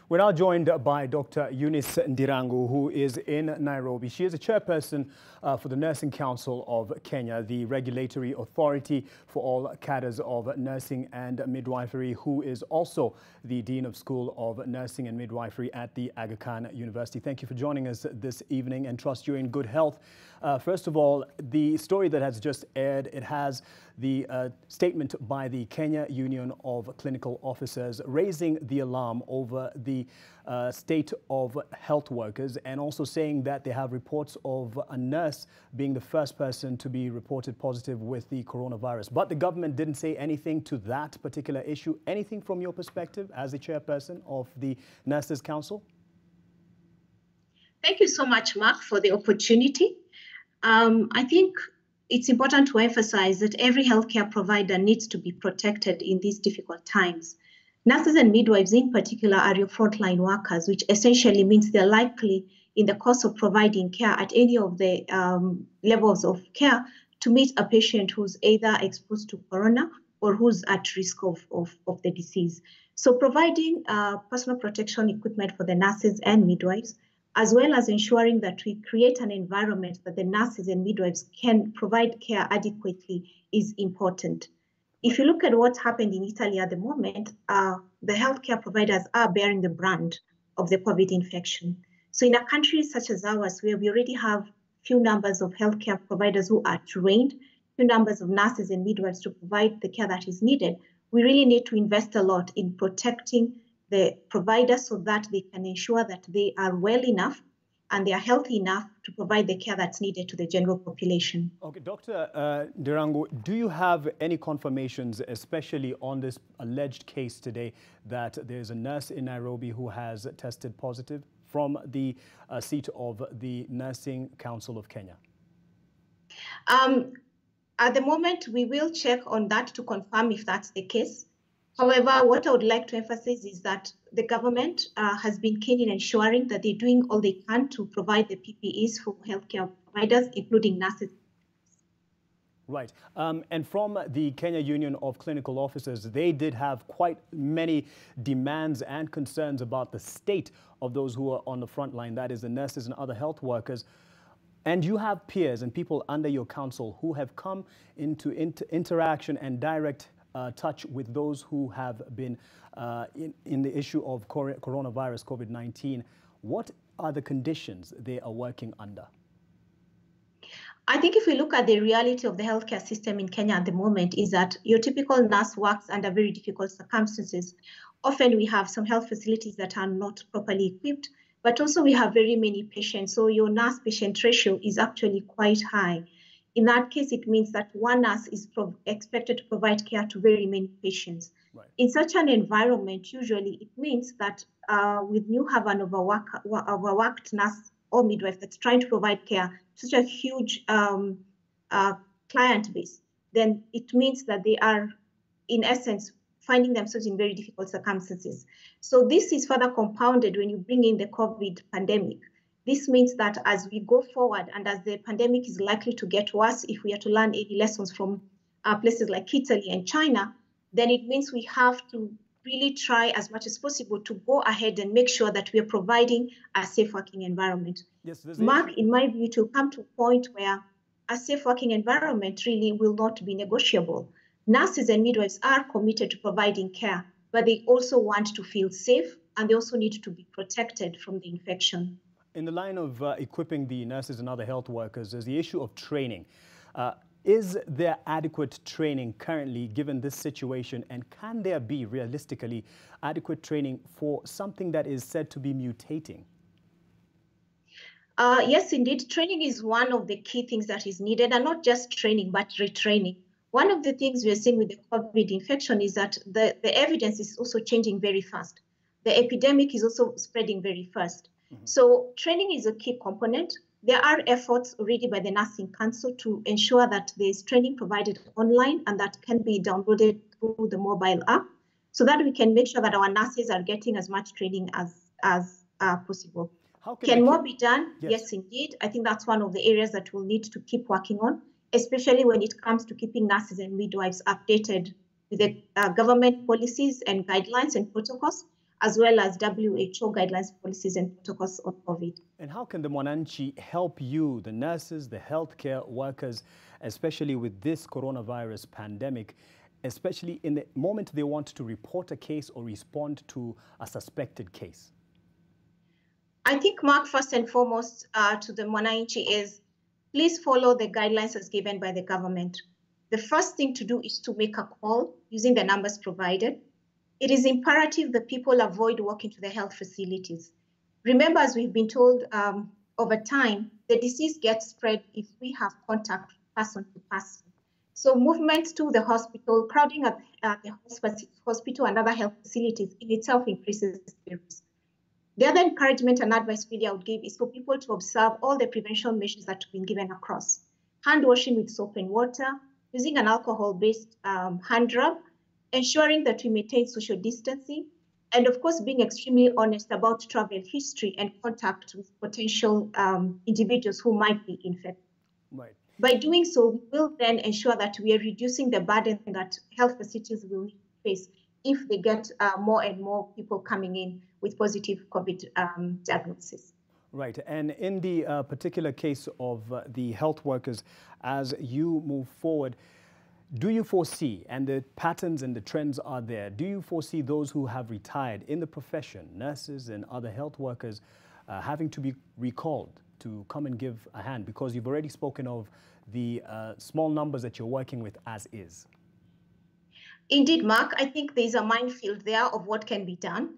We're now joined by Dr. Eunice Ndirangu, who is in Nairobi. She is a chairperson for the Nursing Council of Kenya, the regulatory authority for all cadres of nursing and midwifery, who is also the Dean of School of Nursing and Midwifery at the Aga Khan University. Thank you for joining us this evening and trust you're in good health. First of all, the story that has just aired, it has the statement by the Kenya Union of Clinical Officers raising the alarm over the state of health workers and also saying that they have reports of a nurse being the first person to be reported positive with the coronavirus. But the government didn't say anything to that particular issue. Anything from your perspective as the chairperson of the Nurses Council? Thank you so much, Mark, for the opportunity. I think it's important to emphasize that every healthcare provider needs to be protected in these difficult times. Nurses and midwives in particular are your frontline workers, which essentially means they're likely in the course of providing care at any of the levels of care to meet a patient who's either exposed to corona or who's at risk of the disease. So providing personal protection equipment for the nurses and midwives, as well as ensuring that we create an environment that the nurses and midwives can provide care adequately is important. If you look at what's happened in Italy at the moment, the healthcare providers are bearing the brunt of the COVID infection. So in a country such as ours, where we already have few numbers of healthcare providers who are trained, few numbers of nurses and midwives to provide the care that is needed, we really need to invest a lot in protecting the providers so that they can ensure that they are well enough and they are healthy enough to provide the care that's needed to the general population. Okay, Dr. Ndirangu, do you have any confirmations, especially on this alleged case today, that there's a nurse in Nairobi who has tested positive from the seat of the Nursing Council of Kenya? At the moment, we will check on that to confirm if that's the case. However, what I would like to emphasize is that the government has been keen in ensuring that they're doing all they can to provide the PPEs for healthcare providers, including nurses. Right. And from the Kenya Union of Clinical Officers, they did have quite many demands and concerns about the state of those who are on the front line, that is the nurses and other health workers. And you have peers and people under your council who have come into interaction and direct touch with those who have been in the issue of coronavirus, COVID-19. What are the conditions they are working under? I think if we look at the reality of the healthcare system in Kenya at the moment is that your typical nurse works under very difficult circumstances. Often we have some health facilities that are not properly equipped, but also we have very many patients. So your nurse-patient ratio is actually quite high. In that case, it means that one nurse is expected to provide care to very many patients. Right. In such an environment, usually it means that when you have an overworked nurse or midwife that's trying to provide care, such a huge client base, then it means that they are, in essence, finding themselves in very difficult circumstances. So this is further compounded when you bring in the COVID pandemic. This means that as we go forward and as the pandemic is likely to get worse, if we are to learn any lessons from places like Italy and China, then it means we have to really try as much as possible to go ahead and make sure that we are providing a safe working environment. Yes, Mark, in my view, to come to a point where a safe working environment really will not be negotiable. Nurses and midwives are committed to providing care, but they also want to feel safe and they also need to be protected from the infection. In the line of equipping the nurses and other health workers, there's the issue of training. Is there adequate training currently given this situation, and can there be realistically adequate training for something that is said to be mutating? Yes, indeed. Training is one of the key things that is needed, and not just training, but retraining. One of the things we are seeing with the COVID infection is that the evidence is also changing very fast. The epidemic is also spreading very fast. Mm-hmm. So training is a key component. There are efforts already by the Nursing Council to ensure that there is training provided online and that can be downloaded through the mobile app so that we can make sure that our nurses are getting as much training as possible. Can more be done? Yes, indeed. I think that's one of the areas that we'll need to keep working on, especially when it comes to keeping nurses and midwives updated with the government policies and guidelines and protocols, as well as WHO guidelines, policies, and protocols on COVID. And how can the Mwananchi help you, the nurses, the healthcare workers, especially with this coronavirus pandemic, especially in the moment they want to report a case or respond to a suspected case? I think, Mark, first and foremost to the Mwananchi is, please follow the guidelines as given by the government. The first thing to do is to make a call using the numbers provided. It is imperative that people avoid walking to the health facilities. Remember, as we've been told over time, the disease gets spread if we have contact person to person. So movements to the hospital, crowding at the hospital and other health facilities in itself increases the risk. The other encouragement and advice really I would give is for people to observe all the prevention measures that have been given across. Hand washing with soap and water, using an alcohol-based hand rub, ensuring that we maintain social distancing, and of course, being extremely honest about travel history and contact with potential individuals who might be infected. Right. By doing so, we will then ensure that we are reducing the burden that health facilities will face if they get more and more people coming in with positive COVID diagnosis. Right. And in the particular case of the health workers, as you move forward, do you foresee, and the patterns and the trends are there, do you foresee those who have retired in the profession, nurses and other health workers, having to be recalled to come and give a hand? Because you've already spoken of the small numbers that you're working with as is. Indeed, Mark, I think there's a minefield there of what can be done.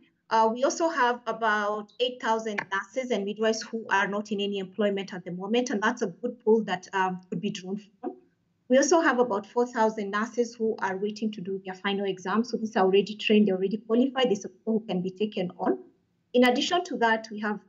We also have about 8,000 nurses and midwives who are not in any employment at the moment, and that's a good pool that could be drawn from. We also have about 4,000 nurses who are waiting to do their final exams. So these are already trained, they're already qualified, these are people who can be taken on. In addition to that, we have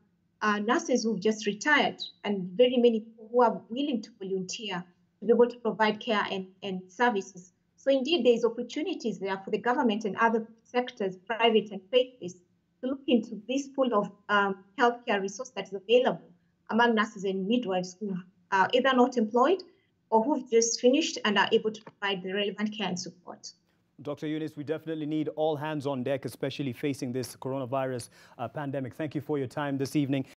nurses who've just retired and very many people who are willing to volunteer to be able to provide care and services. So indeed, there's opportunities there for the government and other sectors, private and faith-based, to look into this pool of healthcare resource that is available among nurses and midwives who are either not employed or who've just finished and are able to provide the relevant care and support. Dr. Eunice, we definitely need all hands on deck, especially facing this coronavirus pandemic. Thank you for your time this evening.